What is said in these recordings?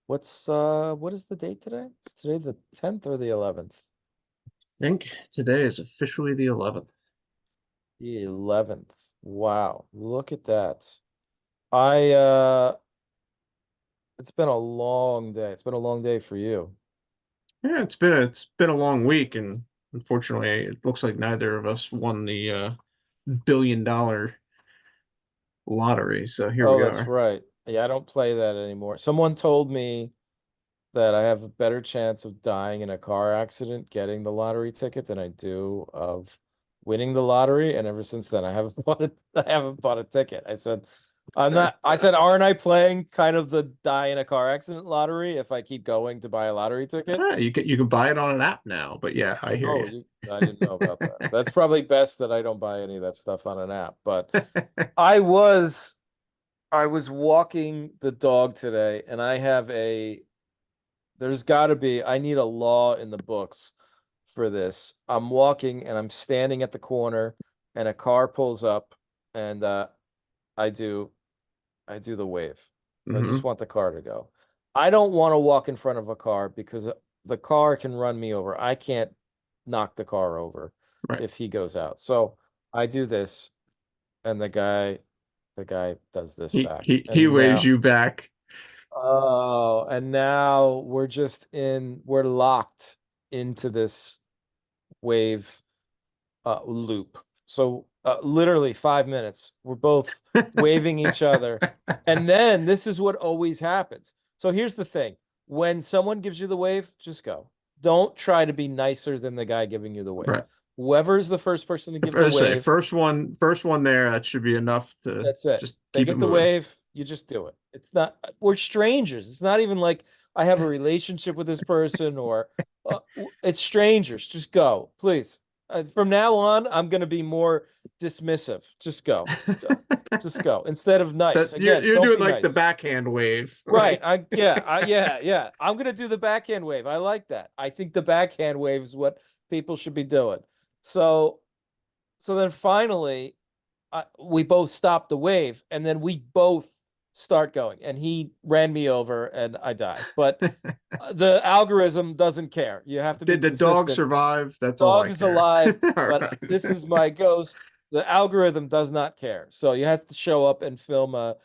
What is the date today? Is today the 10th or the 11th? Think today is officially the 11th. The 11th. Wow, look at that. I it's been a long day. It's been a long day for you. Yeah, it's been a long week, and unfortunately, it looks like neither of us won the billion-dollar lottery. So here Oh, we that's are. right. Yeah, I don't play that anymore. Someone told me that I have a better chance of dying in a car accident getting the lottery ticket than I do of winning the lottery. And ever since then, I haven't bought a ticket. I said, I said, aren't I playing kind of the die in a car accident lottery if I keep going to buy a lottery ticket? You can buy it on an app now, but yeah, I hear Oh, you. I didn't know about that. That's probably best that I don't buy any of that stuff on an app. But I was I was walking the dog today and there's got to be, I need a law in the books for this. I'm walking and I'm standing at the corner and a car pulls up and I do I do the wave. So I just Hmm. want the car to go. I don't want to walk in front of a car because the car can run me over. I can't knock the car over Right. if he goes out. So I do this and the guy does this He back. he he And waves now you back. and now we're locked into this wave loop. So literally 5 minutes, we're both waving each other. And then this is what always happens. So here's the thing. When someone gives you the wave, just go. Don't try to be nicer than the guy giving you the wave. Right. Whoever is the first person to If give the I say wave, first one there, that should be enough to that's it. just They keep it get the moving. wave, you just do it. It's not, we're strangers. It's not even like I have a relationship with this person or it's strangers. Just go, please. From now on, I'm going to be more dismissive. Just go. Just go instead of nice. That you're Again, you're don't doing be like the nice. backhand wave, Right. like Yeah. I'm going to do the backhand wave. I like that. I think the backhand wave is what people should be doing. So, so then finally, we both stopped the wave and then we both start going and he ran me over and I died. But the algorithm doesn't care. You have to be did the dog consistent. survive? That's all Dog I is care. alive, All but this right. is my ghost. The algorithm does not care. So you have to show up and film a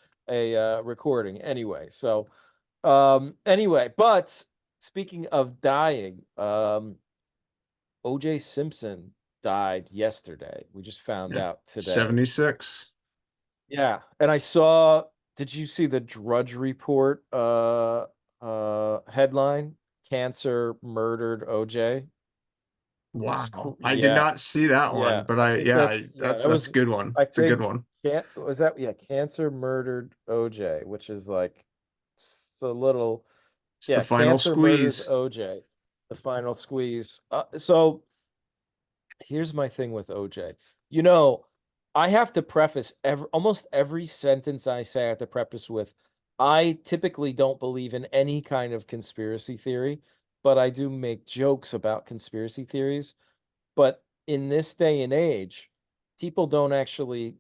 recording anyway. So anyway, but speaking of dying, OJ Simpson died yesterday. We just found Yeah. out today. 76. Yeah, and I saw, did you see the Drudge Report headline? Cancer murdered OJ. Wow. I did Yeah. not see that one, Yeah. but I I think yeah, yeah, that's a good one. I It's a good think one. can't was that yeah, cancer murdered OJ, which is like a little It's the yeah, final cancer murders squeeze. OJ, the final squeeze. So here's my thing with OJ. You know, I have to preface almost every sentence I say, I have to preface with, I typically don't believe in any kind of conspiracy theory, but I do make jokes about conspiracy theories. But in this day and age, people don't actually,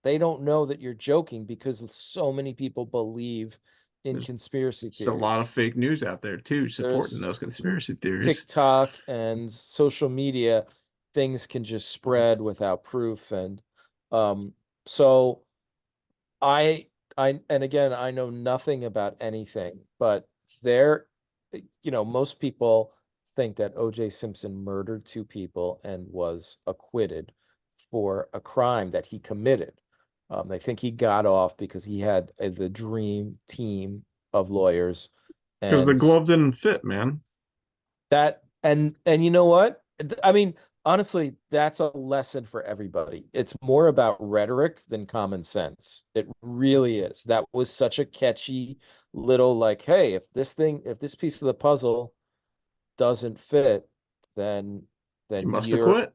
they don't know that you're joking because so many people believe in There's conspiracy just a lot of theories. fake news out there too, supporting There's those conspiracy theories. TikTok and social media, things can just spread without proof. And um, so I, and again, I know nothing about anything, but there, most people think that OJ Simpson murdered two people and was acquitted for a crime that he committed. They think he got off because he had the dream team of lawyers Because the and glove didn't fit, man. and you know what? I mean, honestly, that's a lesson for everybody. It's more about rhetoric than common sense. It really is. That was such a catchy little like, hey, if this piece of the puzzle doesn't fit, then You then must have you're quit.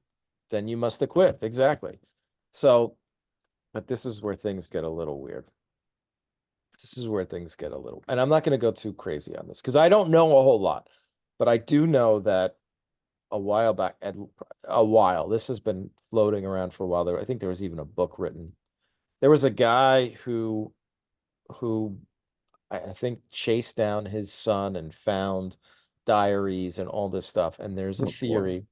then you must have quit. Exactly. So, but this is where things get a little weird. This is where things get a little, and I'm not going to go too crazy on this because I don't know a whole lot, but I do know that a while back, this has been floating around for a while. I think there was even a book written. There was a guy who I think chased down his son and found diaries and all this stuff. And Oh boy.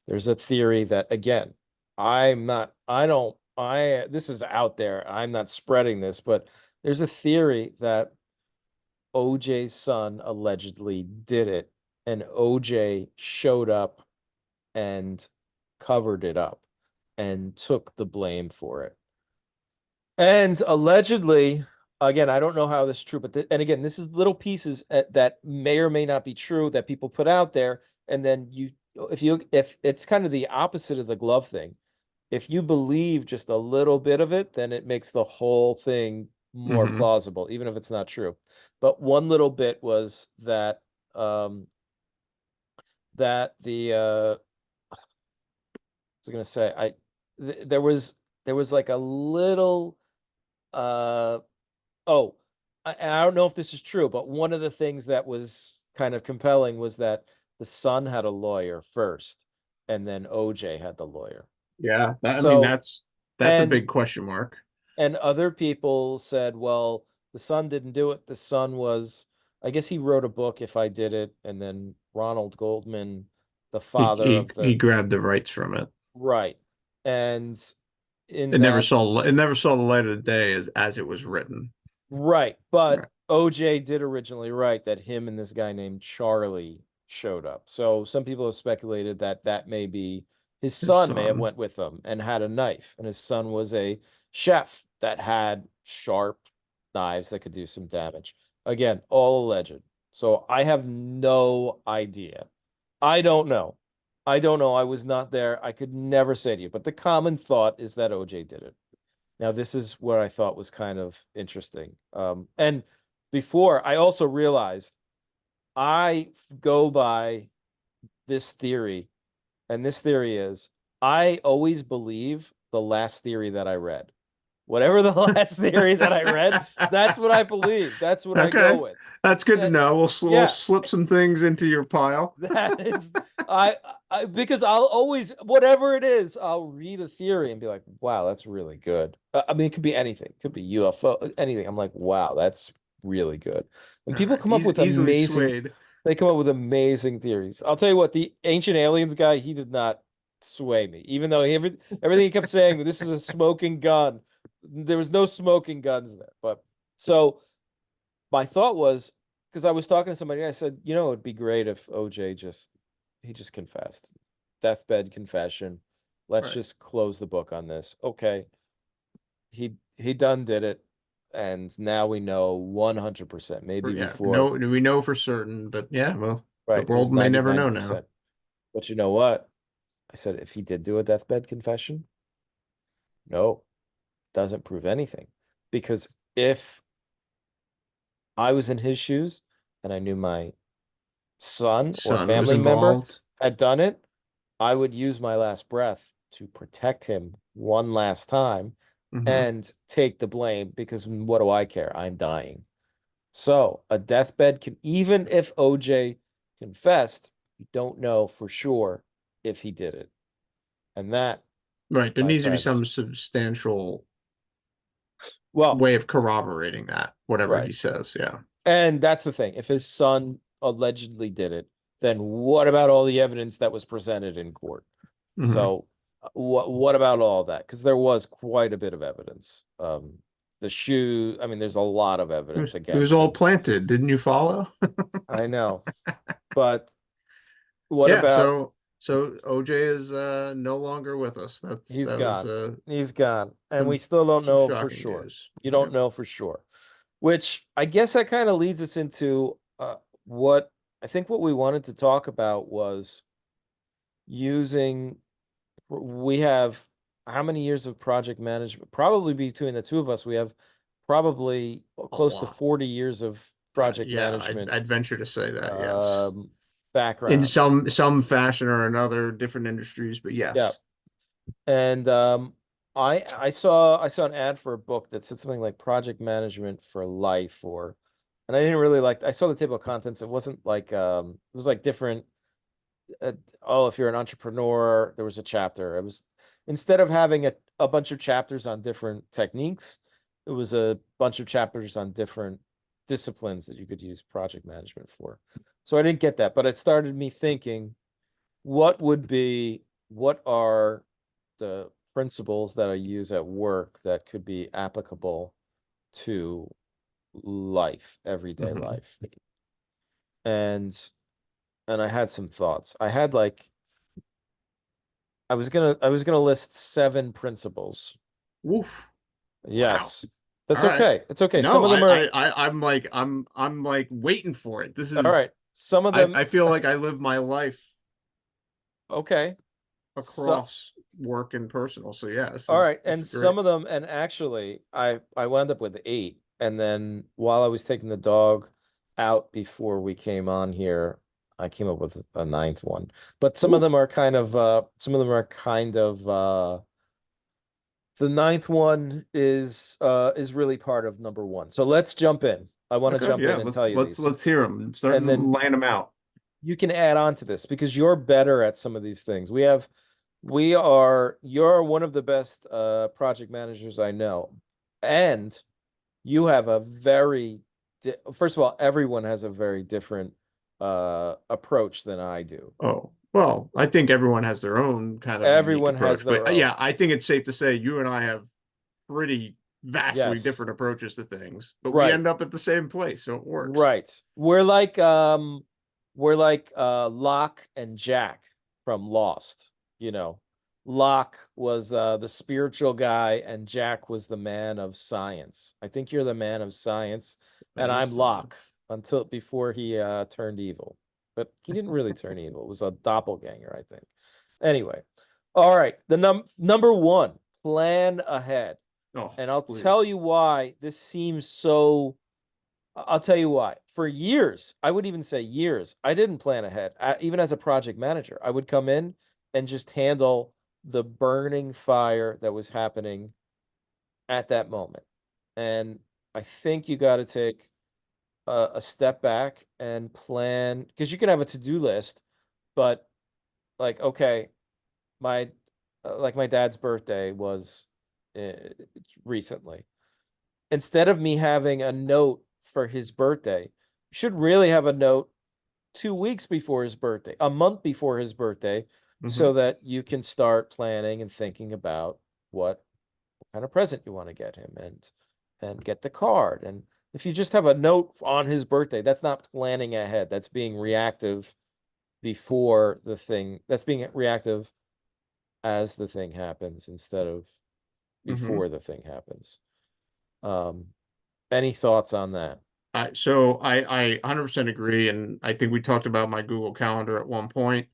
there's a theory that again, I'm not, I don't, I this is out there. I'm not spreading this, but there's a theory that OJ's son allegedly did it, and OJ showed up and covered it up and took the blame for it. And allegedly, again, I don't know how this is true, but and again, this is little pieces that may or may not be true that people put out there, and then if it's kind of the opposite of the glove thing, if you believe just a little bit of it, then it makes the whole thing more Hmm. plausible, even if it's not true. But one little bit was that that the I was gonna say there was like a little uh oh, I don't know if this is true, but one of the things that was kind of compelling was that the son had a lawyer first, and then OJ had the lawyer. Yeah, I mean So, that's a and big question mark. other people said, well, the son didn't do it. The son was, I guess he wrote a book, If I Did It, and then Ronald Goldman, the father of He the grabbed the rights from it. right, and in It never that saw it never saw the light of the day as it was written. right. But Right. OJ did originally write that him and this guy named Charlie showed up. So some people have speculated that that may be his His son may have son. went with them and had a knife, and his son was a chef that had sharp knives that could do some damage. Again, all alleged. So I have no idea. I don't know. I don't know. I was not there. I could never say to you, but the common thought is that OJ did it. Now, this is what I thought was kind of interesting. And before, I also realized I go by this theory, and this theory is I always believe the last theory that I read. Whatever the last theory that I read, that's what I believe. That's what I go Okay, with. that's good to And know. We'll yeah, slip some things into your pile. that is, I because I'll always, whatever it is, I'll read a theory and be like, wow, that's really good. I mean, it could be anything. It could be UFO, anything. I'm like, wow, that's really good. And people come up with Easily amazing, swayed. they come up with amazing theories. I'll tell you what, the Ancient Aliens guy, he did not sway me, even though everything he kept saying, this is a smoking gun. There was no smoking guns there. But so my thought was, because I was talking to somebody, and I said, you know, it'd be great if OJ he just confessed. Deathbed confession. Let's Right. just close the book on this. Okay. He done did it. And now we know 100%. Maybe Yeah, before, we know for certain, but yeah, well, the right, it was world may never know now. 99%. But you know what? I said, if he did do a deathbed confession, no, doesn't prove anything. Because if I was in his shoes and I knew my son or Son was family member involved. had done it, I would use my last breath to protect him one last time Hmm. and take the blame because what do I care? I'm dying. So a deathbed can, even if OJ confessed, you don't know for sure if he did it. And that, Right. There my needs to be friends, some substantial well, way of corroborating that, whatever he right. says. Yeah. And that's the thing. If his son allegedly did it, then what about all the evidence that was presented in court? Hmm. So what about all that? Because there was quite a bit of evidence. The shoe, I mean, there's a lot of evidence It was against all him. planted. Didn't you follow? I know. But what Yeah. about So OJ is no longer with us. he's That was gone? He's gone. And we some still don't some know for shocking sure. news. You Yeah. don't know for sure. Which I guess that kind of leads us into what I think what we wanted to talk about was using we have how many years of project management? Probably between the two of us, we have probably A close to lot. 40 years of project Yeah, management I'd venture to say that, yes. um, In background. some fashion or another, different industries, but Yeah. yes. And I saw an ad for a book that said something like project management for life or and I didn't really like I saw the table of contents. It wasn't like it was like different uh, oh, if you're an entrepreneur, there was a chapter. It was instead of having a bunch of chapters on different techniques, it was a bunch of chapters on different disciplines that you could use project management for. So I didn't get that, but it started me thinking, what are the principles that I use at work that could be applicable to life, everyday Hmm. life? And I had some thoughts. I had like I was gonna list 7 principles. Woof. Wow. Yes. All That's right. okay. It's okay. No, Some of them are I'm like waiting for it. This all is right. Some of them I feel like I live my life okay. So across work and personal. So yeah, all right, this and is great. some of them, and actually, I wound up with 8, and then while I was taking the dog out before we came on here, I came up with a 9th one. But some of Ooh, them are kind of the 9th one is really part of number 1. So let's jump in. I want to okay, jump yeah. in and tell you these, Let's hear them. Start and then laying them out. you can add on to this because you're better at some of these things. You're one of the best project managers I know. And you have a first of all, everyone has a very different approach than I do. Oh, well, I think everyone has their own kind of unique Everyone has approach, but their own. yeah, I think it's safe to say you and I have pretty vastly Yes. different approaches to things, but we Right. end up at the same place, so it works. Right. We're like Locke and Jack from Lost, you know. Locke was the spiritual guy and Jack was the man of science. I think you're the man of science and Man of I'm Locke science. until before he turned evil. But he didn't really turn evil. It was a doppelganger, I think. Anyway. All right. The number 1, plan ahead. Oh, And I'll tell please. you why this seems so I'll tell you why. For years, I would even say years, I didn't plan ahead. Even as a project manager, I would come in and just handle the burning fire that was happening at that moment. And I think you got to take a step back and plan because you can have a to-do list, but like, okay, my like my dad's birthday was uh, recently. Instead of me having a note for his birthday, you should really have a note 2 weeks before his birthday, a month before his birthday, Hmm. so that you can start planning and thinking about what kind of present you want to get him and get the card. And if you just have a note on his birthday, that's not planning ahead. That's being reactive before the thing. That's being reactive as the thing happens instead of Hmm. before the thing happens. Um, any thoughts on that? I 100% agree, and I think we talked about my Google Calendar at one point.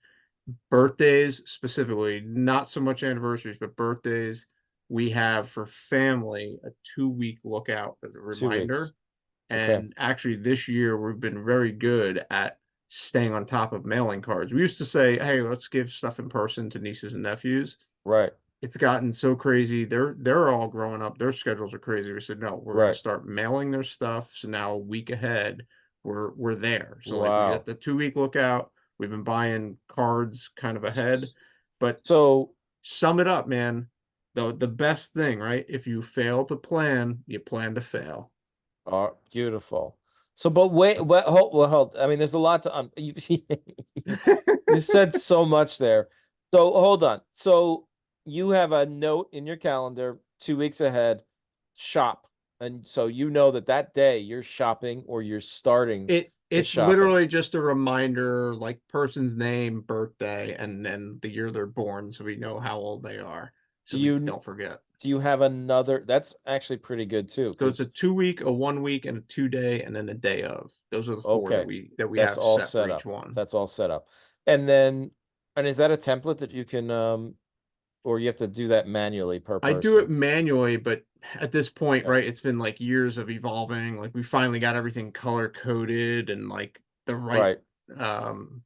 Birthdays specifically, not so much anniversaries, but birthdays, we have for family a 2-week lookout as a 2 weeks. reminder. Okay. And actually, this year we've been very good at staying on top of mailing cards. We used to say, "Hey, let's give stuff in person to nieces and nephews." Right. It's gotten so crazy. They're all growing up. Their schedules are crazy. We said, "No, we're going to Right. start mailing their stuff." So now a week ahead, we're there. So like we got Wow. the 2-week lookout. We've been buying cards kind of ahead. S- But So, sum it up, man. The best thing, right? If you fail to plan, you plan to fail. beautiful. So, but hold. I mean, there's a lot to you said so much there. So hold on. So you have a note in your calendar 2 weeks ahead, shop, and so you know that that day you're shopping or you're starting the It's shopping. literally just a reminder, like person's name, birthday, and then the year they're born, so we know how old they are, so Do we you don't forget. do you have another? That's actually pretty good too, So it's a because 2-week, a 1 week, and a 2-day, and then a day of. Those are the four okay, that we that's have all set for set each up. one. That's all set up. And then, and is that a template that you can or you have to do that manually per I do it person? manually, but at this point, Okay. right, it's been like years of evolving. Like we finally got everything color coded and like the right Right. um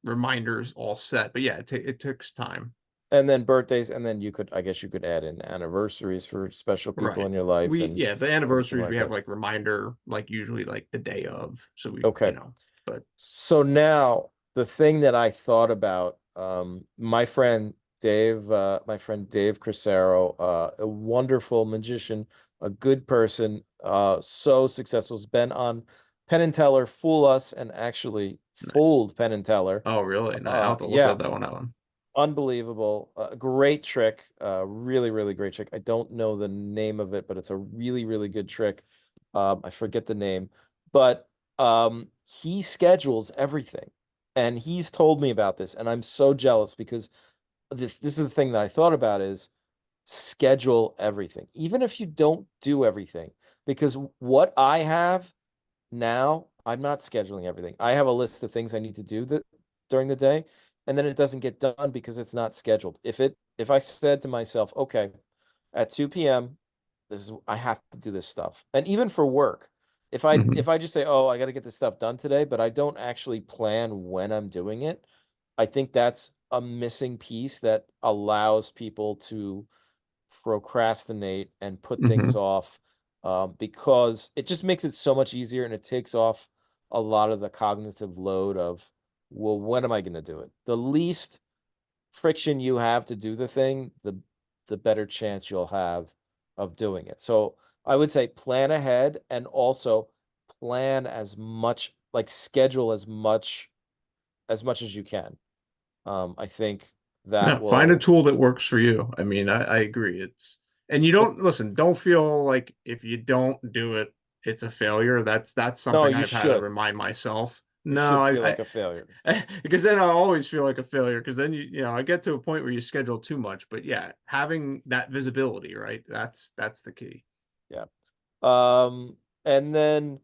reminders all set. But yeah, it takes time. And then birthdays, and then I guess you could add in anniversaries for special people Right. in your life We and Yeah, the everything anniversaries we like have that. like reminder, like usually like the day of. So Okay. but So now the thing that I thought about, my friend Dave Crisero, a wonderful magician a good person, so successful. Has been on Penn and Teller, Fool Us, and actually Nice. fooled Penn and Teller. Oh, really? Nice. I'll have to look Yeah, that one out. unbelievable. Great trick. Really, really great trick. I don't know the name of it, but it's a really, really good trick. I forget the name, but he schedules everything. And he's told me about this, and I'm so jealous because this is the thing that I thought about is schedule everything, even if you don't do everything. Because what I have now, I'm not scheduling everything. I have a list of things I need to do that during the day, and then it doesn't get done because it's not scheduled. If I said to myself, okay, at 2 p.m., this is I have to do this stuff. And even for work, Hmm. if I just say, oh, I got to get this stuff done today, but I don't actually plan when I'm doing it, I think that's a missing piece that allows people to procrastinate and put things Hmm. off, because it just makes it so much easier and it takes off a lot of the cognitive load of, well, when am I going to do it? The least friction you have to do the thing, the better chance you'll have of doing it. So I would say plan ahead and also plan as much, like schedule as much as you can. I think that Yeah, find a will, tool that works for you. I mean, I agree. And you but don't listen, don't feel like if you don't do it, it's a failure. That's no, something you I've had to should. remind myself. You No, should feel like a failure. because then I always feel like a failure because then I get to a point where you schedule too much. But yeah, having that visibility, right? That's the key. Yeah. Um, and then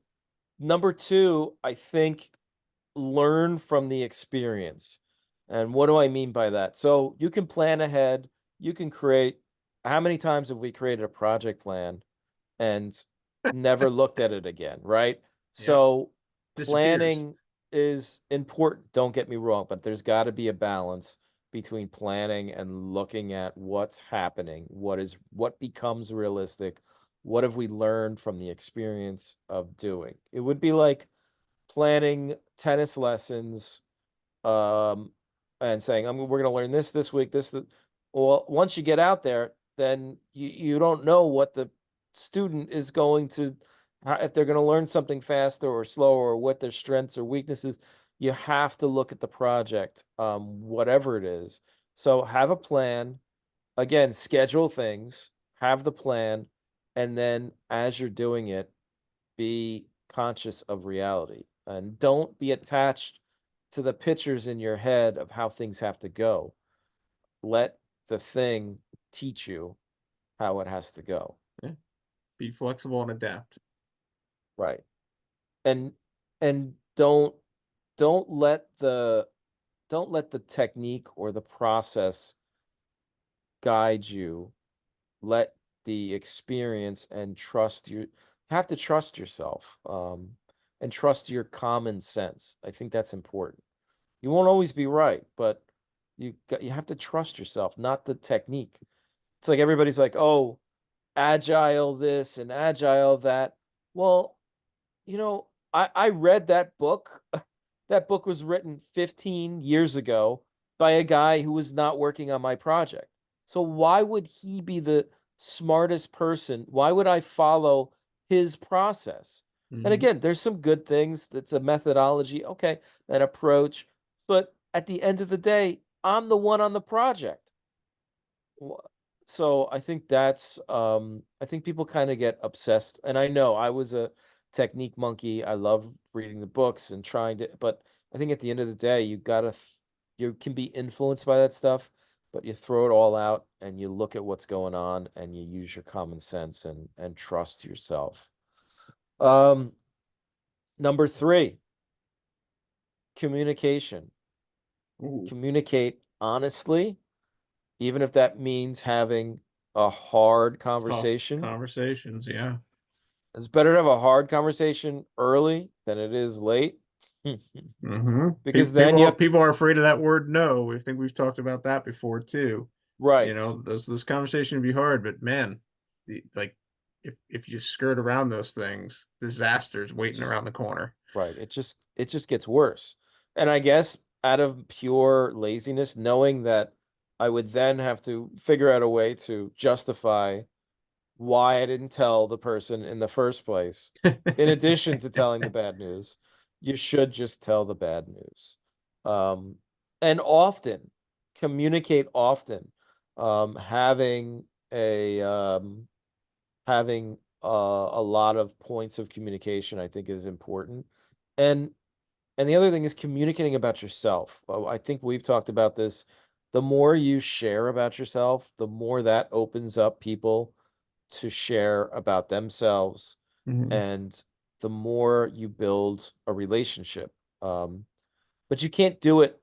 number two, I think learn from the experience. And what do I mean by that? So you can plan ahead, you can create, how many times have we created a project plan and never looked at it again, right? Yeah, So disappears. planning is important, don't get me wrong, but there's got to be a balance between planning and looking at what's happening, what becomes realistic, what have we learned from the experience of doing. It would be like planning tennis lessons, um, and saying, we're going to learn this week, this. Well, once you get out there, then you don't know what the student is going to, if they're going to learn something faster or slower, or what their strengths or weaknesses. You have to look at the project, whatever it is. So have a plan. Again, schedule things, have the plan, and then as you're doing it, be conscious of reality and don't be attached to the pictures in your head of how things have to go. Let the thing teach you how it has to go. Yeah. Be flexible and adapt. Right. And and don't let the don't let the technique or the process guide you. Let the experience and trust you have to trust yourself, and trust your common sense. I think that's important. You won't always be right, but you have to trust yourself, not the technique. It's like everybody's like, "Oh, agile this and agile that." Well, I read that book. That book was written 15 years ago by a guy who was not working on my project. So why would he be the smartest person? Why would I follow his process? And Hmm. again, there's some good things. That's a methodology, okay, an approach. But at the end of the day, I'm the one on the project. So I think I think people kind of get obsessed. And I know I was a technique monkey. I love reading the books and trying to, but I think at the end of the day, you can be influenced by that stuff, but you throw it all out and you look at what's going on and you use your common sense and trust yourself. Um, Number three, communication. Ooh, Communicate honestly, even if that means having a hard tough conversation. conversations. Yeah. It's better to have a hard conversation early than it is late. Hmm. Because then you People have to, people are afraid of that word no. I think we've talked about that before too. right. Those conversations can be hard, but man, like if you skirt around those things, disaster's It waiting just around the corner. right. It just gets worse. And I guess out of pure laziness, knowing that I would then have to figure out a way to justify why I didn't tell the person in the first place. In addition to telling the bad news, you should just tell the bad news. Um, and often communicate often. Having a lot of points of communication, I think, is important. And and the other thing is communicating about yourself. I think we've talked about this. The more you share about yourself, the more that opens up people to share about themselves, Mhm. and the more you build a relationship. But you can't do it.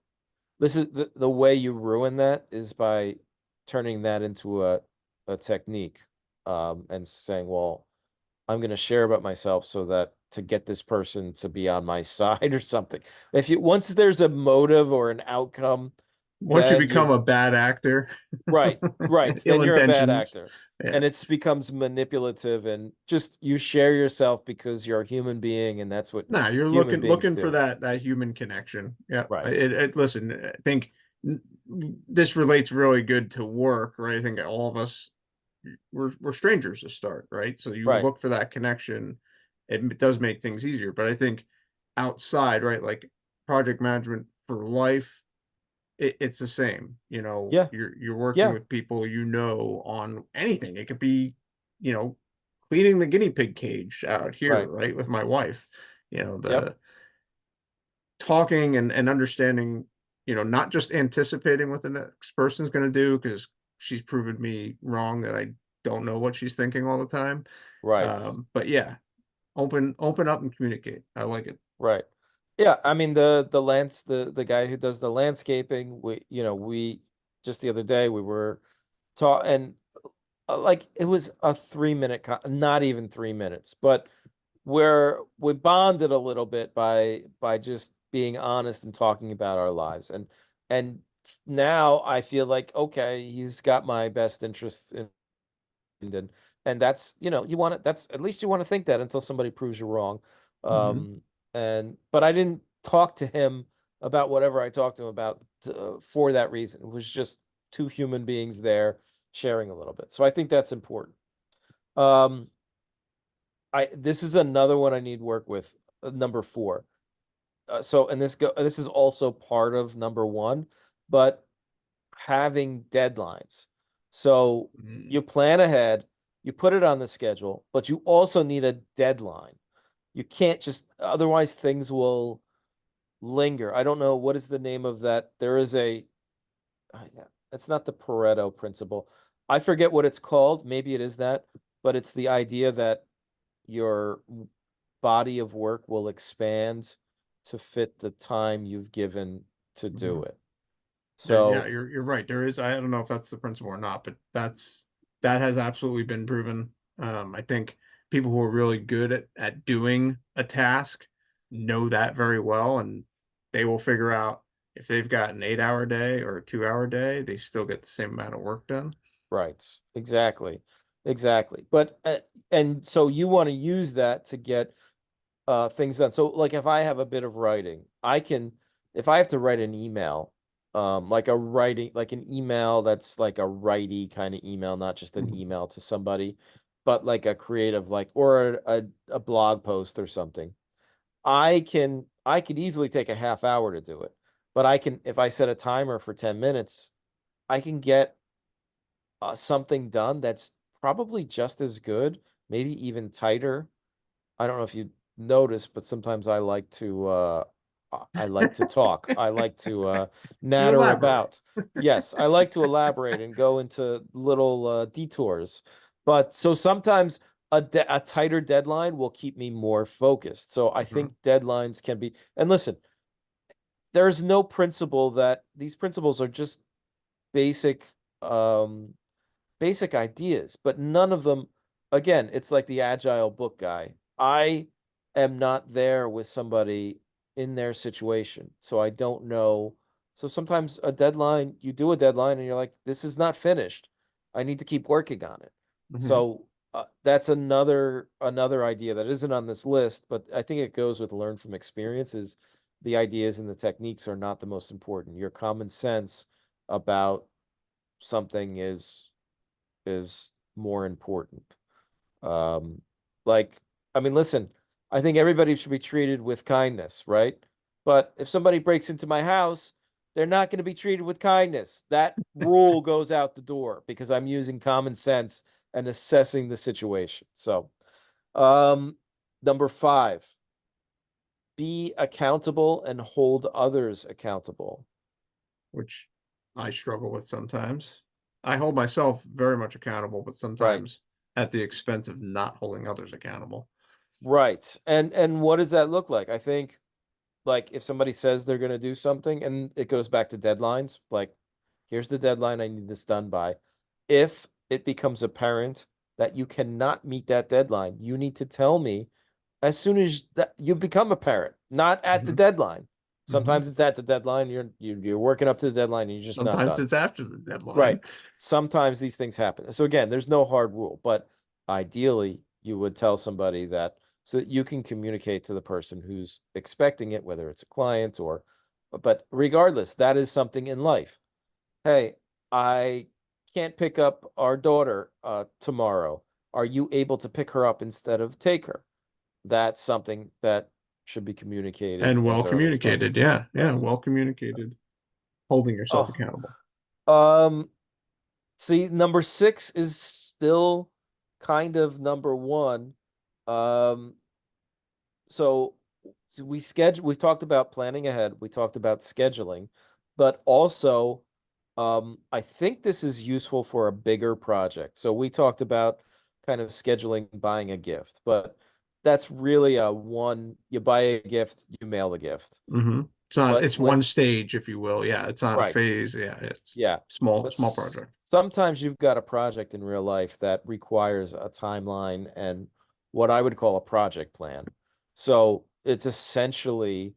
This is the way you ruin that is by turning that into a technique, and saying, well, I'm going to share about myself so that to get this person to be on my side or something. If you once there's a motive or an outcome, Once you then become you've a bad actor, right, right, ill then you're a bad intentions. actor. Yeah. And it's becomes manipulative, and just you share yourself because you're a human being and that's what Nah, you're human beings looking for do. that human connection. Yeah. Right. Listen, I think this relates really good to work, right? I think all of us we're strangers to start, right? So you Right. look for that connection. It does make things easier, but I think outside, right, like project management for life, it's the same. You know, Yeah. you're working Yeah. with people you know on anything. It could be, you know, cleaning the guinea pig cage out here, Right. right, with my wife. You know, Yep. the talking and understanding, you know, not just anticipating what the next person's going to do because she's proven me wrong that I don't know what she's thinking all the time. Right. But yeah, open up and communicate. I like it. Right. Yeah, I mean the guy who does the landscaping, we just the other day we were talk and like it was a 3 minute not even 3 minutes, but where we bonded a little bit by just being honest and talking about our lives. And now I feel like, okay, he's got my best interests in, and that's, you want to, that's at least you want to think that until somebody proves you wrong. Mhm. um and but I didn't talk to him about whatever I talked to him about, for that reason. It was just two human beings there sharing a little bit, so I think that's important. um I This is another one I need work with, number four. And this is also part of number one, but having deadlines. So Mhm. you plan ahead, you put it on the schedule, but you also need a deadline. You can't just, otherwise things will linger. I don't know what is the name of that. There is yeah, it's not the Pareto principle. I forget what it's called. Maybe it is that, but it's the idea that your body of work will expand to fit the time you've given to do Mhm. it. Yeah, So, you're right. There is, I don't know if that's the principle or not, but that has absolutely been proven. I think people who are really good at doing a task know that very well, and they will figure out if they've got an 8-hour day or a 2-hour day, they still get the same amount of work done. right, exactly, exactly. But and so you want to use that to get things done. So like if I have a bit of writing, if I have to write an email, like an email that's like a righty kind of email, not just an Mhm. email to somebody, but like a creative, like, or a blog post or something. I could easily take a half hour to do it. But I can, if I set a timer for 10 minutes, I can get something done that's probably just as good, maybe even tighter. I don't know if you notice, but sometimes I like to talk. I like to You natter elaborate. about. Yes, I like to elaborate and go into little detours. But so sometimes a tighter deadline will keep me more focused. So I think Mhm. deadlines can be, and listen, there's no principle that these principles are just basic um basic ideas, but none of them, again, it's like the agile book guy. I am not there with somebody in their situation, so I don't know. So sometimes you do a deadline and you're like, this is not finished. I need to keep working on it. Mhm. So that's another idea that isn't on this list, but I think it goes with learn from experiences. The ideas and the techniques are not the most important. Your common sense about something is more important. Um, like, I mean, listen, I think everybody should be treated with kindness, right? But if somebody breaks into my house, they're not going to be treated with kindness. That rule goes out the door because I'm using common sense and assessing the situation. So, um, number 5, be accountable and hold others accountable. which I struggle with sometimes. I hold myself very much accountable, but Right. sometimes at the expense of not holding others accountable. Right. And what does that look like? I think like if somebody says they're going to do something and it goes back to deadlines, like here's the deadline I need this done by. If it becomes apparent that you cannot meet that deadline, you need to tell me as soon as that you become a parent, not at the Mhm, deadline. mhm. Sometimes it's at the deadline, you're working up to the deadline and you're just not Sometimes done. it's after the Right. deadline. Sometimes these things happen. So again, there's no hard rule, but ideally you would tell somebody that so that you can communicate to the person who's expecting it, whether it's a client or but regardless, that is something in life. Hey, I can't pick up our daughter tomorrow. Are you able to pick her up instead of take her? That's something that should be communicated And well as early as communicated, possible. yeah, yeah, Yes. well communicated, holding yourself Oh, accountable. um, see, number 6 is still kind of number 1. Um, so we talked about planning ahead, we talked about scheduling, but also I think this is useful for a bigger project. So we talked about kind of scheduling buying a gift, but that's really a one you buy a gift, you mail the gift. Mhm. It's not, But it's when one stage, if you will, yeah, it's not a right. phase, yeah, it's Yeah. But small project. sometimes you've got a project in real life that requires a timeline and what I would call a project plan. So it's essentially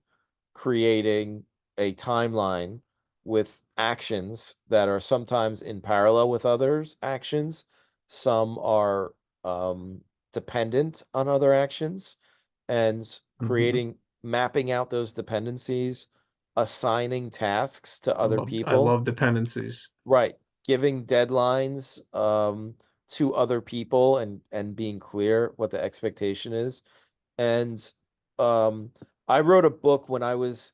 creating a timeline with actions that are sometimes in parallel with others' actions. Some are dependent on other actions and Mhm. mapping out those dependencies, assigning tasks to other I people. love dependencies. Right. Giving deadlines to other people and being clear what the expectation is. And um I wrote a book when I was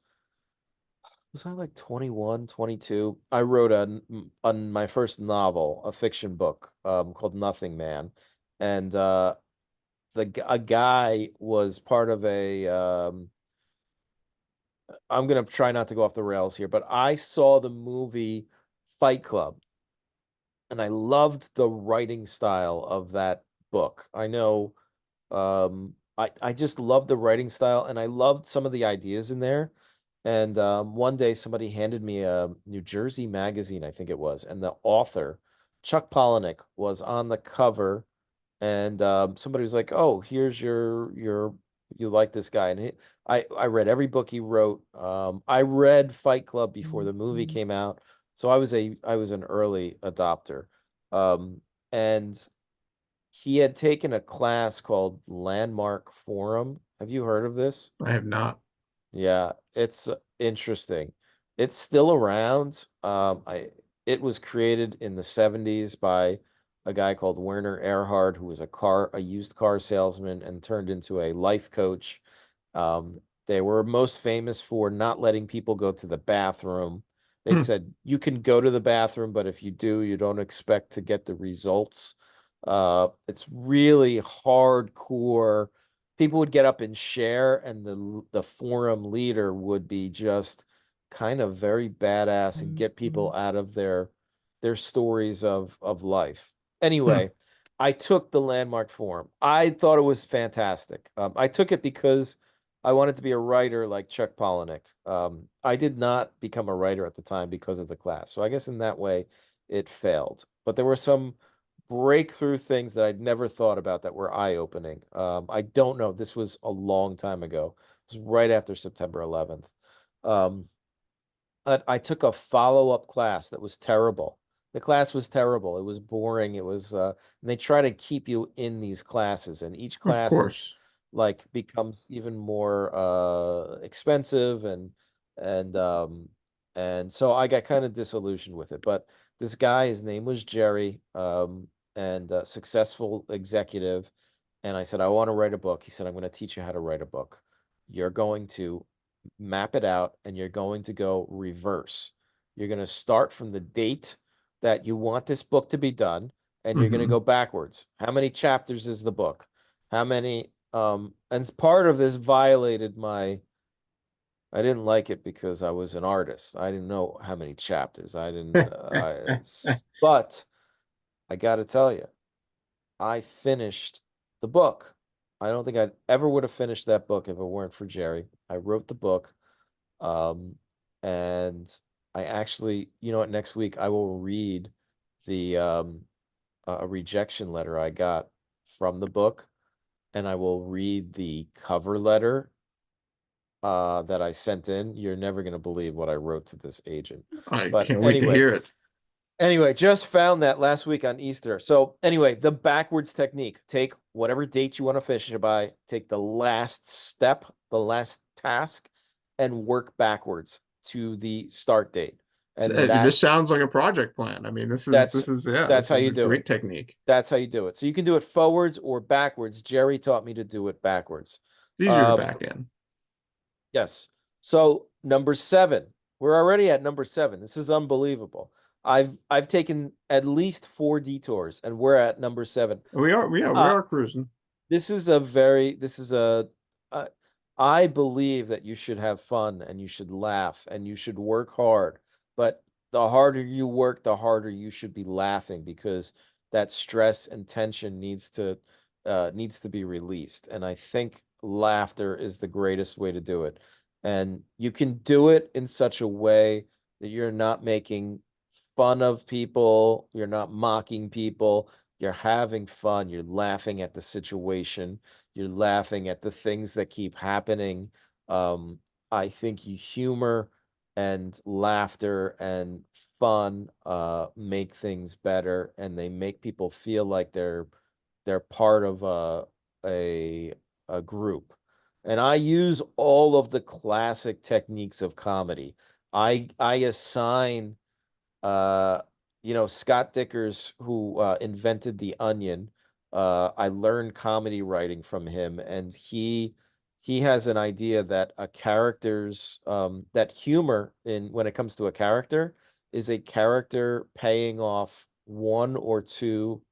I like 21, 22. I wrote on my first novel, a fiction book called Nothing Man. And a guy was part of a I'm gonna try not to go off the rails here, but I saw the movie Fight Club and I loved the writing style of that book. I know I just loved the writing style and I loved some of the ideas in there. And one day somebody handed me a New Jersey magazine, I think it was, and the author, Chuck Palahniuk, was on the cover and somebody was like, "Oh, here's your you like this guy?" And I read every book he wrote. I read Fight Club before the movie came out, so I was an early adopter. Um, and he had taken a class called Landmark Forum. Have you heard of this? I have not. Yeah, it's interesting. It's still around. I it was created in the 70s by a guy called Werner Erhard, who was a used car salesman and turned into a life coach. They were most famous for not letting people go to the bathroom. They Hmm. said you can go to the bathroom, but if you do, you don't expect to get the results. It's really hardcore. People would get up and share, and the forum leader would be just kind of very badass and get people out of their stories of life. Hmm. Anyway, I took the Landmark Forum. I thought it was fantastic. I took it because I wanted to be a writer like Chuck Palahniuk. I did not become a writer at the time because of the class. So I guess in that way it failed. But there were some breakthrough things that I'd never thought about that were eye-opening. I don't know. This was a long time ago. It was right after September 11th. Um, I took a follow-up class that was terrible. The class was terrible. It was boring. And they try to keep you in these classes, and each Of class is course. like becomes even more expensive and um and so I got kind of disillusioned with it. But this guy, his name was Jerry. and a successful executive. And I said, I want to write a book. He said, I'm going to teach you how to write a book. You're going to map it out and you're going to go reverse. You're going to start from the date that you want this book to be done, and you're going to Hmm. go backwards. How many chapters is the book? How many, and part of this violated my, I didn't like it because I was an artist. I didn't know how many chapters. I didn't, but I got to tell you, I finished the book. I don't think I'd ever would have finished that book if it weren't for Jerry. I wrote the book. Um, and I actually, you know what, next week I will read the a rejection letter I got from the book, and I will read the cover letter that I sent in. You're never going to believe what I wrote to this agent. I But can't wait to hear it. anyway, just found that last week on Easter. So anyway, the backwards technique. Take whatever date you want to finish it by, take the last step, the last task, and work backwards to the start date. And This sounds like a project plan. I mean, that's this is yeah, that's this how is you a do great it. technique. That's how you do it. So you can do it forwards or backwards. Jerry taught me to do it backwards. It's easier to Um, back in. yes. So number 7. We're already at number 7. This is unbelievable. I've taken at least 4 detours and we're at number 7. We Uh, are cruising. this is a, uh, I believe that you should have fun and you should laugh and you should work hard. But the harder you work, the harder you should be laughing, because that stress and tension needs to be released. And I think laughter is the greatest way to do it. And you can do it in such a way that you're not making fun of people, you're not mocking people, you're having fun, you're laughing at the situation, you're laughing at the things that keep happening. Um, I think you humor and laughter and fun make things better, and they make people feel like they're part of a a group. And I use all of the classic techniques of comedy. I assign uh, Scott Dickers, who invented the Onion. I learned comedy writing from him, and he has an idea that a character's that humor in when it comes to a character is a character paying off one or two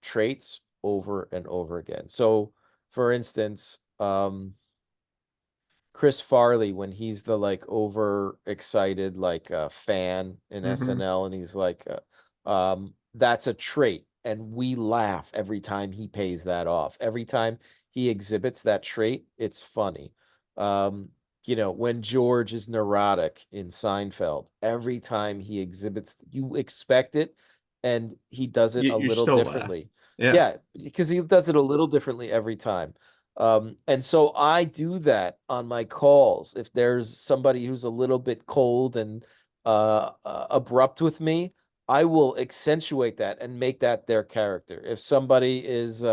traits over and over again. So, for instance, Chris Farley, when he's the like overexcited like fan in Hmm. SNL, and he's like that's a trait, and we laugh every time he pays that off. Every time he exhibits that trait, it's funny. um when George is neurotic in Seinfeld, every time he exhibits, you expect it, and he does it a You little still laugh. differently. Yeah. Yeah, because he does it a little differently every time. And so I do that on my calls. If there's somebody who's a little bit cold and abrupt with me, I will accentuate that and make that their character. If somebody is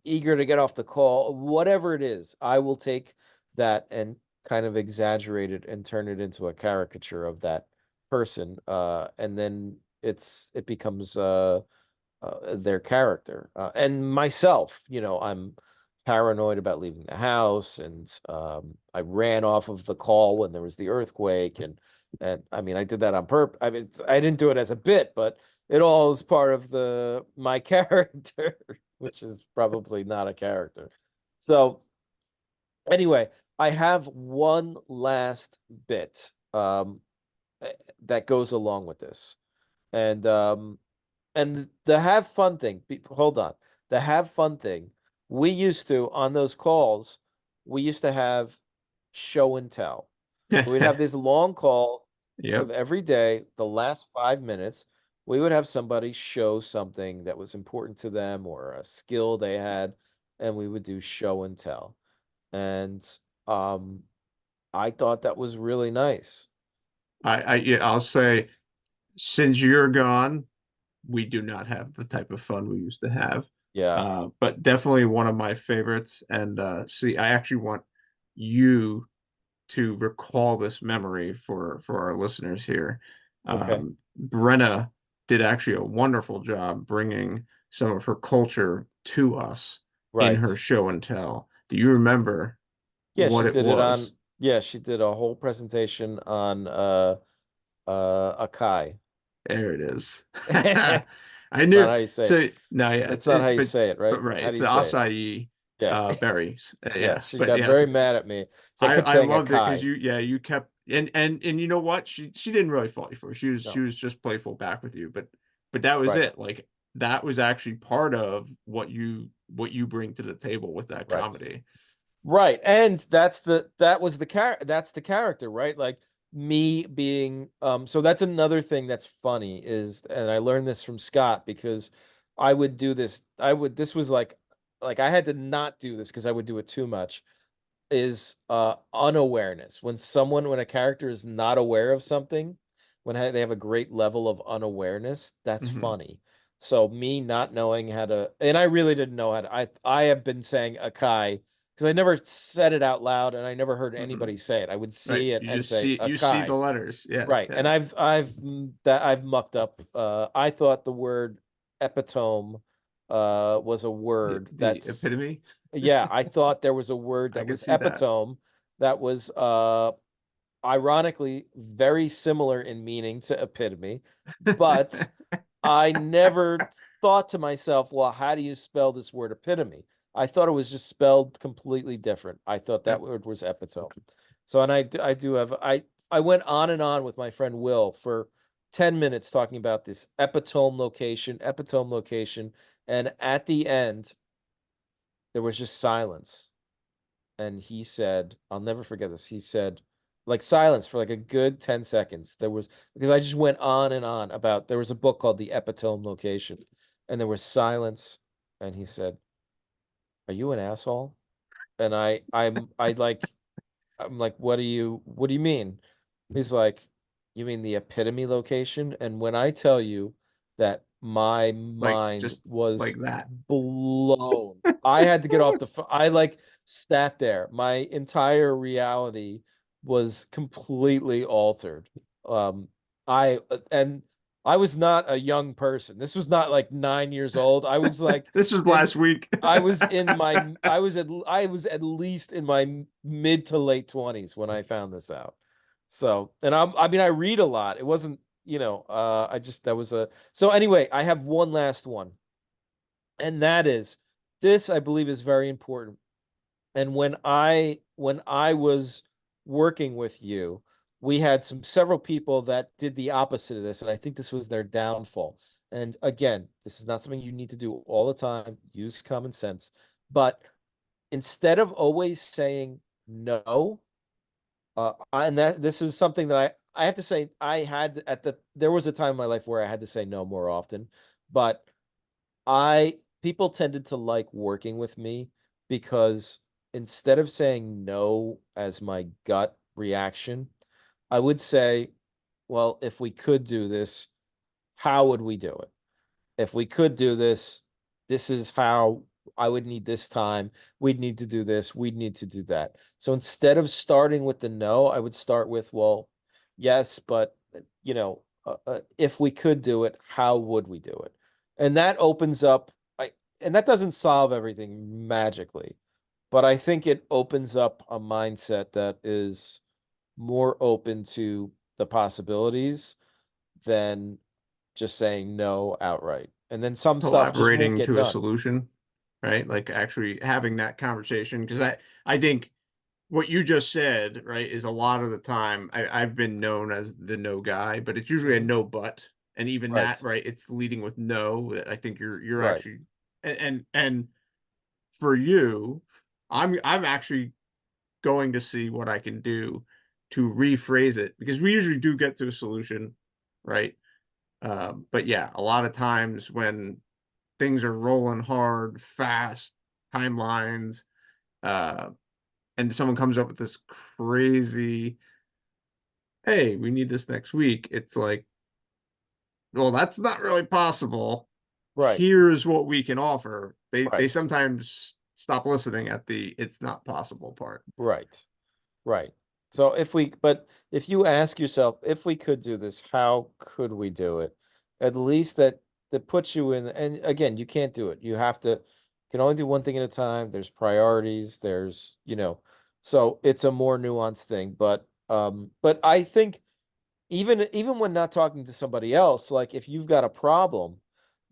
eager to get off the call, whatever it is, I will take that and kind of exaggerate it and turn it into a caricature of that person. And then it becomes their character. And myself, I'm paranoid about leaving the house, and I ran off of the call when there was the earthquake, and I mean, I did that on purpose. I mean, I didn't do it as a bit, but it all is part of the my character, which is probably not a character. So anyway, I have one last bit that goes along with this. And the have fun thing, hold on. The have fun thing, we used to, on those calls, we used to have show and tell. So we'd have this long call of Yep. every day, the last 5 minutes, we would have somebody show something that was important to them or a skill they had, and we would do show and tell. And um, I thought that was really nice. Yeah, I'll say since you're gone, we do not have the type of fun we used to have. Yeah. But definitely one of my favorites. And see, I actually want you to recall this memory for our listeners here. Okay. Brenna did actually a wonderful job bringing some of her culture to us in her Right. show and tell. Do you remember Yeah, she what it did it on, was? yeah, she did a whole presentation on Akai. There it is. I It's not knew. how you say it. So no, yeah, That's not how you but say it, right? right, How do it's you the say it? acai Yeah. berries. Yeah, Yeah, she but got yes, very mad at me. So I kept I saying loved it because Akai. you kept and you know what, she didn't really fault you for it. She No. was just playful back with you, but that was Right. it. Like that was actually part of what you bring to the table with that Right. comedy. Right. And that was the that's the character, right? Like me being so that's another thing that's funny is, and I learned this from Scott because I would do this. This was like I had to not do this because I would do it too much, is unawareness. When a character is not aware of something, they have a great level of unawareness, that's Hmm. funny. So me not knowing how to, and I really didn't know how to, I have been saying Akai because I never said it out loud and I never heard Hmm. anybody say it. I would Right. see it You and just say you see the Akai. letters. Yeah, Right. And yeah. I've mucked up. I thought the word epitome was a word The that's, epitome. yeah, I thought there was a word I that can was see that. epitome that was ironically very similar in meaning to epitome, but I never thought to myself, well, how do you spell this word epitome? I thought it was just spelled completely different. I thought that Yep. word was epitome. So, and I do have, I went on and on with my friend Will for 10 minutes talking about this epitome location. And at the end, there was just silence. And he said, I'll never forget this. He said, like silence for like a good 10 seconds. There was, because I just went on and on about, there was a book called The Epitome Location, and there was silence. And he said, are you an asshole? And I'm like, what do you mean? He's like, you mean the epitome location? And when I tell you that my Like mind just was like that. blown, I had to get off I like sat there. My entire reality was completely altered. Um, and I was not a young person. This was not like 9 years old. I was like This was in last week. I was at least in my mid to late 20s when I found this out. So, and I mean I read a lot. It wasn't, I just that was a so anyway, I have one last one. And that is this I believe is very important. And when I was working with you, we had several people that did the opposite of this, and I think this was their downfall. And again, this is not something you need to do all the time. Use common sense. But instead of always saying no, and that this is something that I have to say I had there was a time in my life where I had to say no more often, but I people tended to like working with me because instead of saying no as my gut reaction, I would say, well, if we could do this, how would we do it? If we could do this, this is how I would need this time. We'd need to do this. We'd need to do that. So instead of starting with the no, I would start with, well, yes, but if we could do it, how would we do it? And that opens up, and that doesn't solve everything magically, but I think it opens up a mindset that is more open to the possibilities than just saying no outright. And then some stuff just won't Collaborating get to a done. solution, right? Like actually having that conversation. Because I think what you just said, right, is a lot of the time I've been known as the no guy, but it's usually a Mhm. no but. And even that, Right. right, it's leading with no that I think you're Right. actually and for you, I'm actually going to see what I can do to rephrase it because we usually do get to a solution, right? But yeah, a lot of times when things are rolling hard, fast, timelines, uh, and someone comes up with this crazy, hey, we need this next week. It's like, well, that's not really possible. Right. Here's what we can offer. They Right. sometimes stop listening at the it's not possible part. Right. Right. So but if you ask yourself, if we could do this, how could we do it? at least that puts you in, and again, you can't do it. You have to can only do one thing at a time. There's priorities, there's, so it's a more nuanced thing. But I think even when not talking to somebody else, like if you've got a problem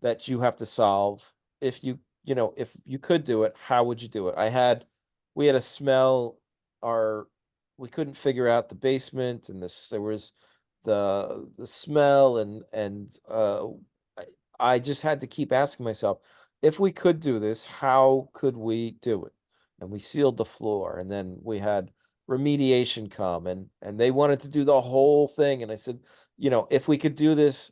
that you have to solve, if you could do it, how would you do it? We had a smell, our we couldn't figure out the basement, and there was the smell, and I, I just had to keep asking myself, if we could do this, how could we do it? And we sealed the floor, and then we had remediation come, and they wanted to do the whole thing, and I said, if we could do this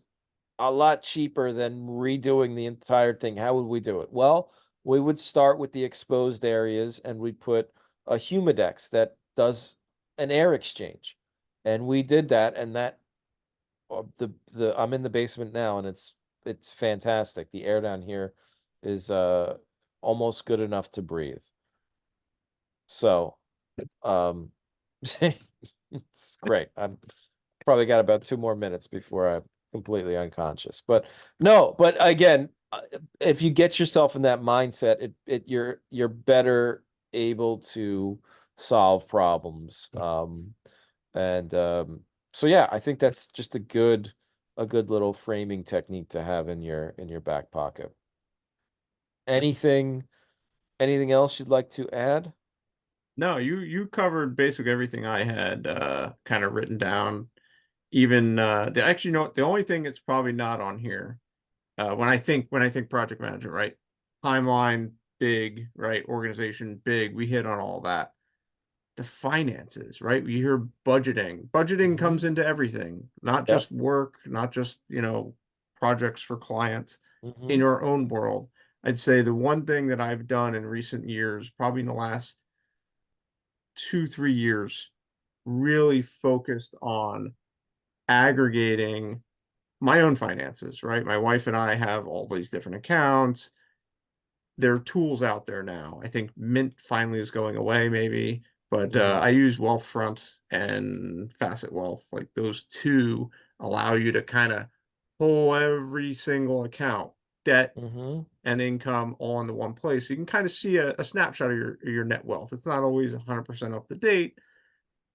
a lot cheaper than redoing the entire thing, how would we do it? Well, we would start with the exposed areas, and we'd put a humidex that does an air exchange, and we did that, and that the I'm in the basement now, and it's fantastic. The air down here is almost good enough to breathe. So um it's great. I'm probably got about 2 more minutes before I'm completely unconscious. But no, but again, if you get yourself in that mindset, you're better able to solve problems. And so yeah, I think that's just a good little framing technique to have in your back pocket. Anything anything else you'd like to add? No, you covered basically everything I had kind of written down. Even the actually, no, the only thing that's probably not on here when I think project management, right? Timeline big, right? Organization big. We hit on all that. The finances, right? We hear budgeting. Budgeting Hmm. comes into everything, not Yep. just work, not just, projects for clients Hmm. in our own world. I'd say the one thing that I've done in recent years, probably in the last 2, 3 years, really focused on aggregating my own finances, right? My wife and I have all these different accounts. There are tools out there now. I think Mint finally is going away, maybe, but Hmm. I use Wealthfront and Facet Wealth. Like those two allow you to kind of pull every single account, debt Hmm. and income all into one place. You can kind of see a snapshot of your net wealth. It's not always 100% up to date.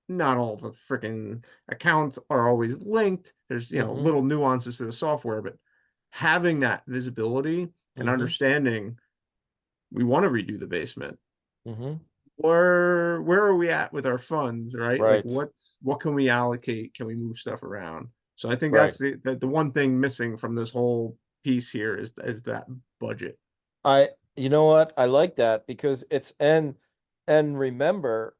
Not all the freaking accounts are always linked. There's, Hmm. little nuances to the software, but having that visibility and Hmm. understanding we want to redo the basement. Hmm. Where are we at with our funds, right? Like Right. what can we allocate? Can we move stuff around? So I think Right. that's the one thing missing from this whole piece here is that budget. You know what? I like that because and remember,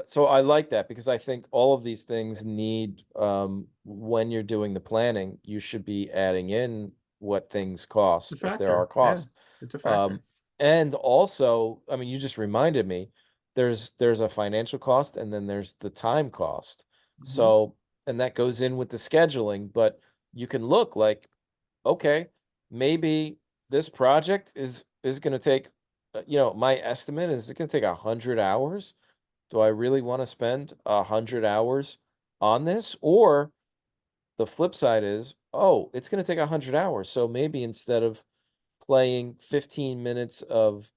so I like that because I think all of these things need, when you're doing the planning, you should be adding in what things It's cost a if there are factor. Yeah, costs. it's a Um, factor. and also, I mean, you just reminded me, there's a financial cost, and then there's the time cost. Hmm. So, and that goes in with the scheduling, but you can look like, okay, maybe this project is going to take, my estimate is it going to take 100 hours. Do I really want to spend 100 hours on this? Or the flip side is, oh, it's going to take 100 hours. So maybe instead of playing 15 minutes of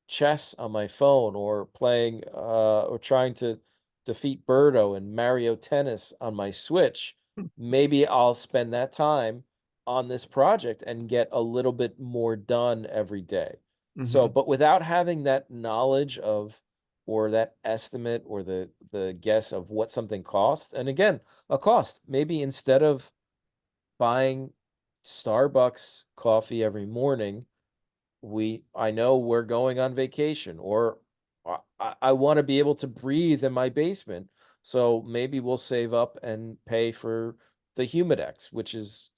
chess on my phone, or playing or trying to defeat Birdo and Mario Tennis on my Switch, maybe I'll spend that time on this project and get a little bit more done every day. So, Hmm. but without having that knowledge of, or that estimate, or the guess of what something costs, and again, a cost, maybe instead of buying Starbucks coffee every morning, I know we're going on vacation, or I want to be able to breathe in my basement. So maybe we'll save up and pay for the Humidex, which is,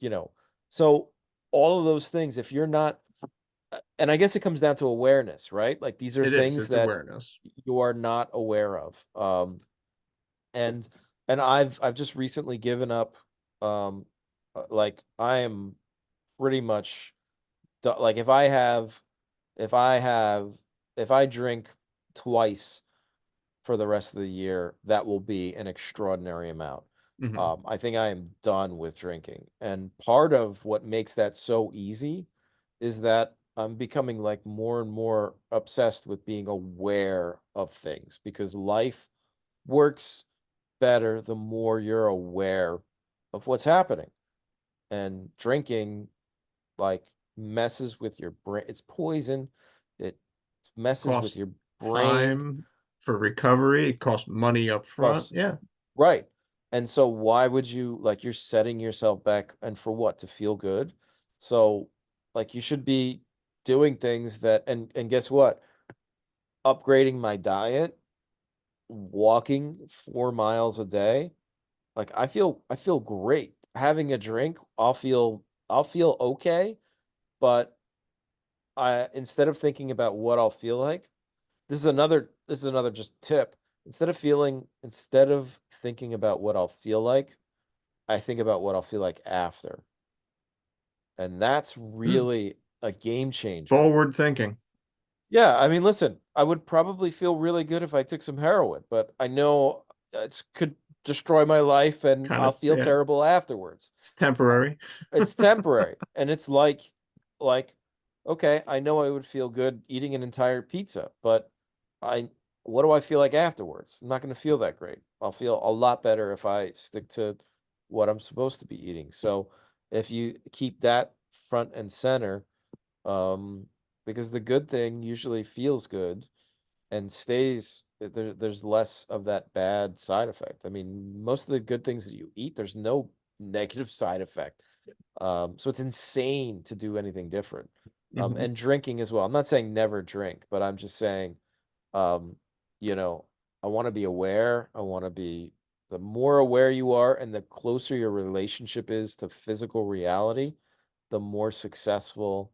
so all of those things, if you're not, and I guess it comes down to awareness, right? Like these are It is. things It's that awareness. you are not aware of. And I've just recently given up, um like I am pretty much like if I have if I drink twice for the rest of the year, that will be an extraordinary amount. Hmm. I think I am done with drinking. And part of what makes that so easy is that I'm becoming like more and more obsessed with being aware of things because life works better the more you're aware of what's happening. And drinking like messes with your brain. It's poison. It messes with Costs your brain. time for recovery. It costs money up front. Plus, Yeah. right. And so why would you like you're setting yourself back and for what? To feel good? So like you should be doing things that and guess what? Upgrading my diet, walking 4 miles a day. Like I feel great. Having a drink, I'll feel okay, but I instead of thinking about what I'll feel like, this is another just tip. Instead of thinking about what I'll feel like, I think about what I'll feel like after. And that's Mm. really a game changer. Forward thinking. Yeah, I mean, listen, I would probably feel really good if I took some heroin, but I know it could destroy my life and Kind I'll of, feel yeah. terrible afterwards. It's Uh, temporary. It's temporary, and it's like, okay, I know I would feel good eating an entire pizza, but I what do I feel like afterwards? I'm not going to feel that great. I'll feel a lot better if I stick to what I'm supposed to be eating. So if you keep that front and center, um, because the good thing usually feels good and stays there's less of that bad side effect. I mean, most of the good things that you eat, there's no negative side effect. So it's insane to do anything different. Hmm. And drinking as well. I'm not saying never drink, but I'm just saying, um, you know, I want to be aware. I want to be the more aware you are and the closer your relationship is to physical reality, the more successful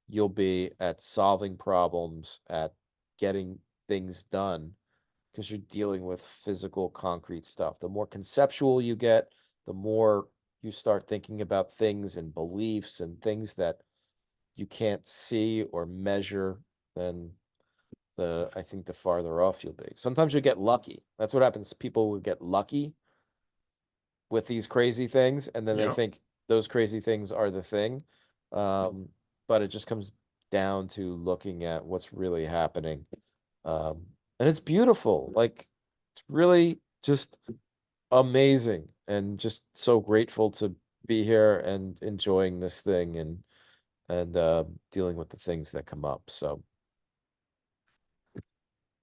you'll be at solving problems, at getting things done, because you're dealing with physical, concrete stuff. The more conceptual you get, the more you start thinking about things and beliefs and things that you can't see or measure, then I think the farther off you'll be. Sometimes you get lucky. That's what happens. People will get lucky with these crazy things, and then they Yeah. think those crazy things are the thing. Um, but it just comes down to looking at what's really happening. And it's beautiful. Like it's really just amazing and just so grateful to be here and enjoying this thing and dealing with the things that come up. So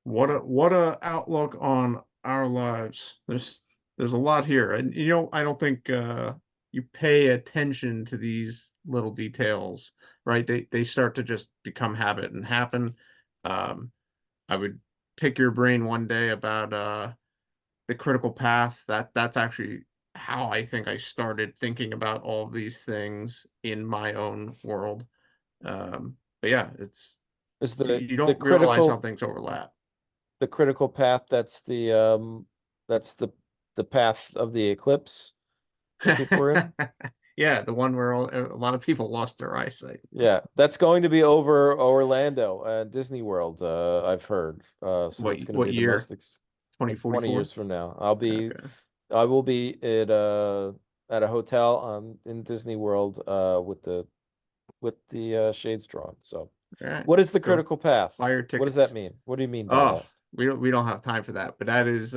What a outlook on our lives. There's a lot here. And I don't think you pay attention to these little details, right? They start to just become habit and happen. Um, I would pick your brain one day about the critical path. That's actually how I think I started thinking about all these things in my own world. But yeah, it's is you the don't realize how critical things overlap. the critical path that's the path of the eclipse that people are in. Yeah, the one where a lot of people lost their eyesight. Yeah, that's going to be over Orlando, Disney World, I've heard. So What that's going to what be the year? like 20 2044? years from now. Okay. I will be at a hotel in Disney World with the shades drawn. So, All right. what is the Go critical path? buy your What does that tickets. mean? What do you mean by Oh, that? we don't have time for that, but that is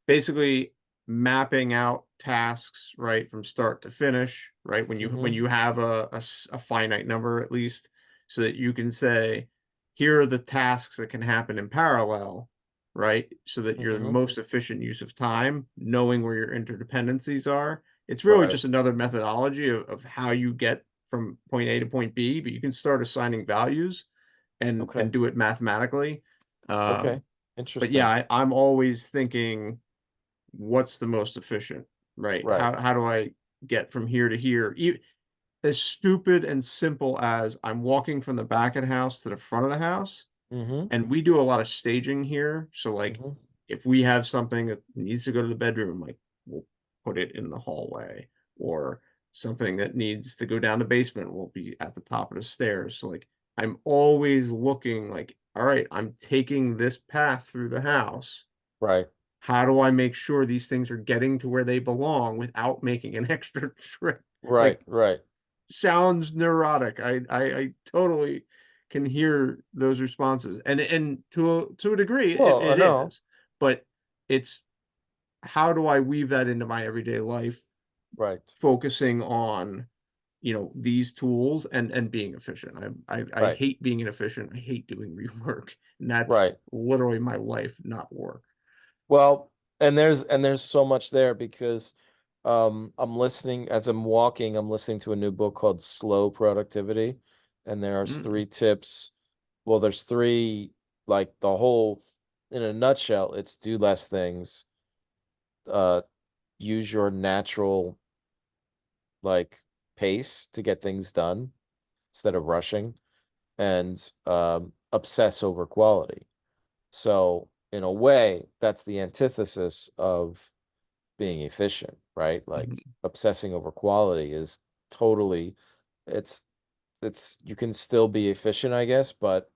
basically mapping out tasks, right, from start to finish, right? When Mm-hmm. you have a finite number at least, so that you can say, here are the tasks that can happen in parallel, right? So that you're the Mm-hmm. most efficient use of time, knowing where your interdependencies are. It's really Right. just another methodology of how you get from point A to point B, but you can start assigning values and Okay. do it mathematically. Okay. Um, but yeah, Interesting. I'm always thinking, what's the most efficient, right? Right. How do I get from here to here? As stupid and simple as I'm walking from the back of the house to the front of the house, Mm-hmm. and we do a lot of staging here. So like, Mm-hmm. if we have something that needs to go to the bedroom, like we'll put it in the hallway, or something that needs to go down the basement will be at the top of the stairs. So like, I'm always looking like, all right, I'm taking this path through the house. Right. how do I make sure these things are getting to where they belong without making an extra trip? Right, Like, right. sounds neurotic. I totally can hear those responses, and to a degree, Well, I it know. is. But it's, how do I weave that into my everyday life, Right, focusing on, these tools and being efficient. I right, hate being inefficient. I hate doing rework, and that's right. literally my life, not work. Well, and there's so much there because I'm listening as I'm walking, I'm listening to a new book called Slow Productivity, and there's Mm, three tips. Well, there's three, like the whole in a nutshell, it's do less things, uh use your natural like pace to get things done instead of rushing, and obsess over quality. So in a way, that's the antithesis of being efficient, right? Like mhm, obsessing over quality is totally it's it's you can still be efficient, I guess, but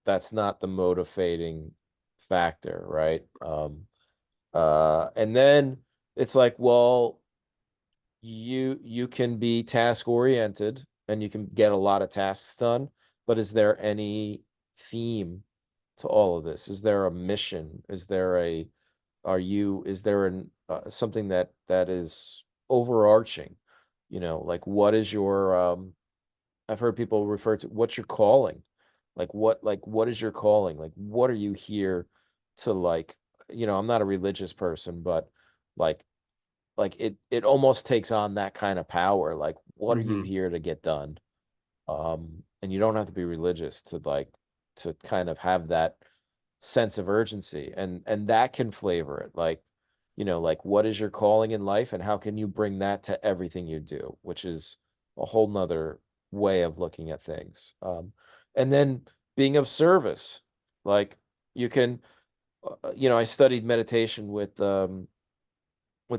that's not the motivating factor, right? And then it's like, well, you can be task oriented and you can get a lot of tasks done, but is there any theme to all of this? Is there a mission? Is there an something that is overarching? Like what is your I've heard people refer to what's your calling? What is your calling? Like what are you here to like, I'm not a religious person, but like it almost takes on that kind of power. Like what are you mhm, here to get done? And you don't have to be religious to kind of have that sense of urgency, and that can flavor it. Like, like what is your calling in life and how can you bring that to everything you do, which is a whole nother way of looking at things. And then being of service, like you can, I studied meditation with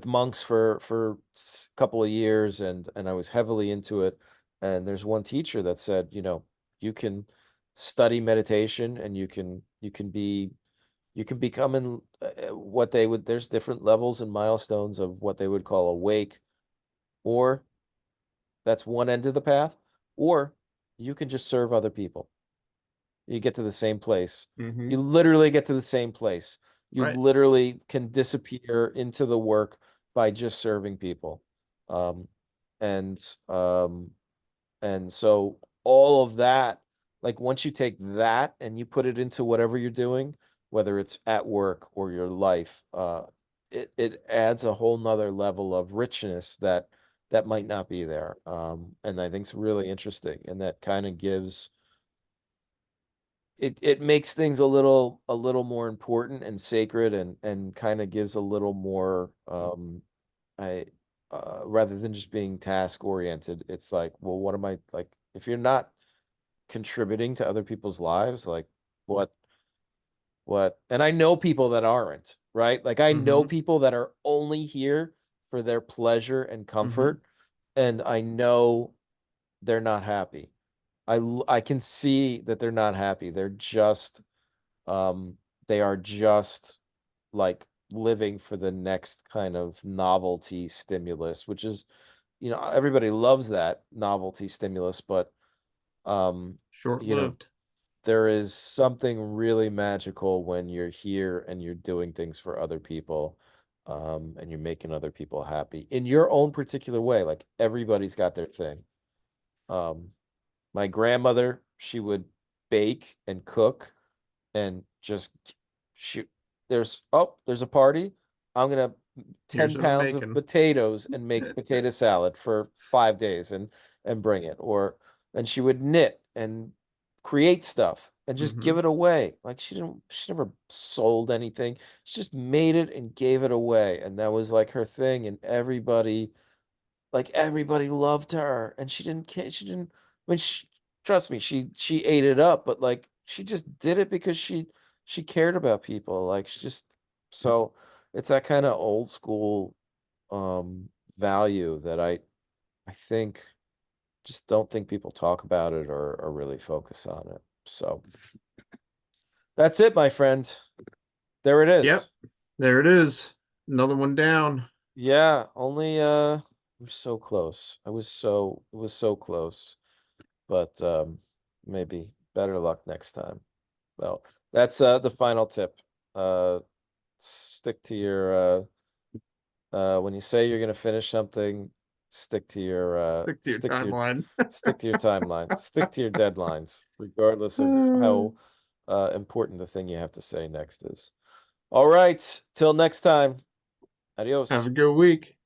monks for a couple of years, and I was heavily into it. And there's one teacher that said, you can study meditation and you can become in what they would there's different levels and milestones of what they would call awake, or that's one end of the path, or you can just serve other people. You get to the same place. You mhm. literally get to the same place. You Right. literally can disappear into the work by just serving people. Um, and um, and so all of that, like once you take that and you put it into whatever you're doing, whether it's at work or your life, it adds a whole nother level of richness that might not be there. And I think it's really interesting, and that kind of gives it makes things a little more important and sacred, and kind of gives a little more I rather than just being task oriented. It's like, well, what am I like if you're not contributing to other people's lives, like what and I know people that aren't, right? Like I know Mhm, people that are only here for their pleasure and mhm. comfort, and I know they're not happy. I can see that they're not happy. Um they are just like living for the next kind of novelty stimulus, which is, everybody loves that novelty stimulus, but um you know Short-lived. there is something really magical when you're here and you're doing things for other people, and you're making other people happy in your own particular way. Like everybody's got their thing. um my grandmother, she would bake and cook and just shoot. There's a party. I'm gonna Here's 10 some pounds of bacon. potatoes and make potato salad for 5 days and bring it. And she would knit and create stuff and just give Mhm. it away. Like she never sold anything. She just made it and gave it away. And that was like her thing. And everybody loved her, and she didn't, I mean, trust me, she ate it up, but like she just did it because she cared about people. Like she just so it's that kind of old school value that I think just don't think people talk about it or really focus on it. So that's it, my friend. There it Yep. is. There it is. Another one down. Yeah, only we're so close. It was so close. But maybe better luck next time. Well, that's the final tip. Uh stick to your when you say you're gonna finish something, stick to your Stick to your timeline. stick to your timeline, stick to your deadlines, regardless of how important the thing you have to say next is. All right, till next time. Have Adios. a good week.